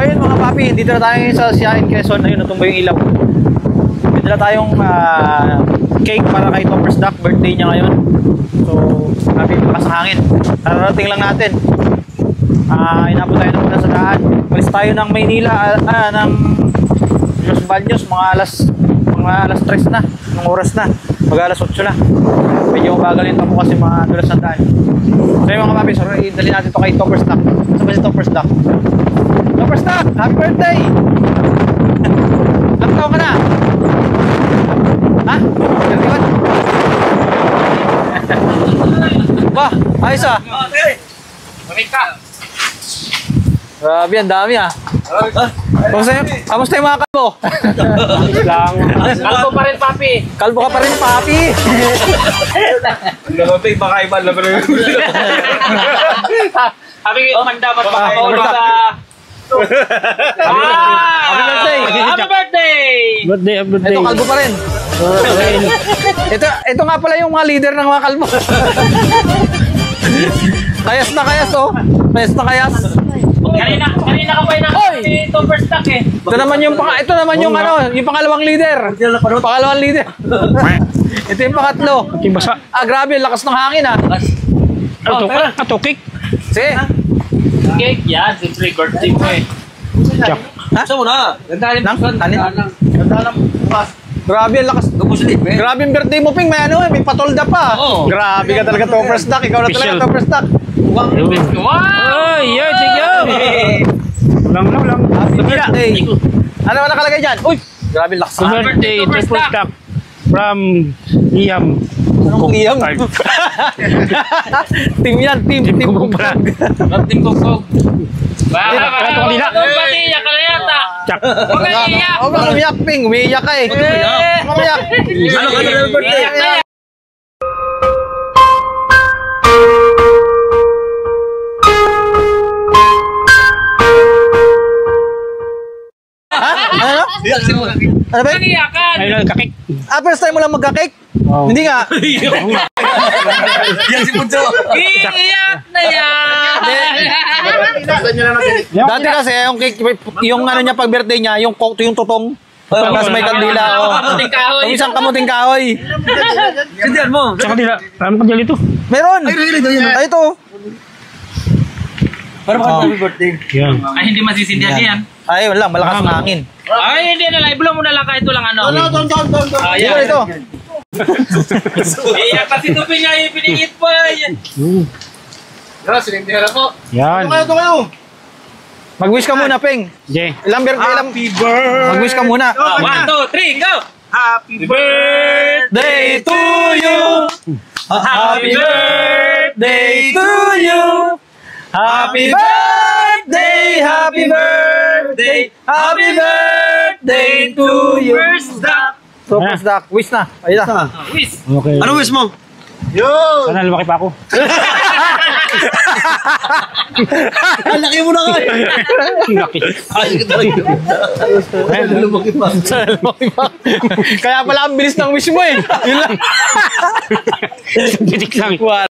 ayun mga papi, dito na tayo sa Siain, Quezon. Ayun, natumba yung ilaw. Dito na tayong cake para kay Toppers Duck. Birthday niya ngayon. So, sabi lakas ng hangin. Nararating lang natin. Inabot tayo na muna sa daan. Malis tayo ng Maynila, ng Los Baños, mga alas 3 na, ng oras na. Mag alas 8 na. Medyo mabagal yung tapo kasi mga dulas ng daan. So yung mga papi, sorry, dali natin ito kay Toppers Duck. Saan ba si Toppers Duck? Toppers Duck, happy birthday! Ilang taon ka na? Ha? Gagawin? Ba, ayos ah. Mamit ka. Grabe, ang dami ah. Kamusta yung mga kalbo? Lang. Kalbo pa rin, papi. Kalbo ka pa rin, papi. Nakating baka iba na pero Sabi ko, dapat makakaulo sa... Happy birthday! Happy birthday! Ito, kalbo pa rin. Ito nga pala yung mga leader ng mga kalbo. Kayas na kayas oh. Kayas na kayas. Kanina ka pa yung Toppers Duck eh. Ito naman yung ano, yung pangalawang leader. Pangalawang leader. Ito yung pangatlo. Basa. Grabe, lakas ng hangin ah. Ato cake. Sige. Cake yan, siyempre birthday mo eh. Chak. Saan mo na? Grabe, ang lakas. Grabe yung birthday mo, Ping. May ano eh, may patolda pa. Grabe ka talaga, Toppers Duck. Ikaw na talaga, Toppers Duck. Wow! Ay, yan, sige. Lang. Happy birthday. Ano ba nakalagay dyan? Uy! Grabe, lakas. Happy birthday, Toppers Duck. From Iyam. Anong iyam? Team yan, team Kukog pala. Team Kukog. Kanina. Pati, iyak ka na yata. Chak. Huwag ka iiyak. Huwag ka umiyak, Ping. Umiiyak ka eh. Umiyak. Ano ka na birthday? Iyak na yan. Ano? Ano ba? Iyakan. Ayun, kakik. First time mo lang magka-cake? Hindi nga. Yan si Punso. Iiyak na yan. Dati kasi yung cake, yung ano niya pag birthday niya, yung tutong. Tapos may kandila. Kamuting kahoy. Yung isang kamuting kahoy. Sindihan mo. Sa kanila. Alam ko dito. Meron. Ay, ito. Para happy birthday. Yan. Ay, hindi masisindihan yan. Ay, wala. Malakas ng hangin. Ay, hindi na lang. Ibulong mo na lang kahit ito lang ano. Ito. Iyak kasi ito niya yung pinigit pa. Sinindihan ako. Yan. Mag-wish ka muna, Ping. Jay. Ilang birthday lang. Happy birthday. Mag-wish ka muna. 1, 2, 3, go! Happy birthday to you. Happy birthday to you. Happy birthday, happy birthday, happy birthday to you. First duck. Toppers Duck, wish na. Ayun na. Wish. Okay. Ano wish mo? Sana lumaki pa ako. Ang laki mo na ka. Laki. Lumaki pa. Kaya pala ang bilis ng wish mo eh. Yun lang. Bitik lang.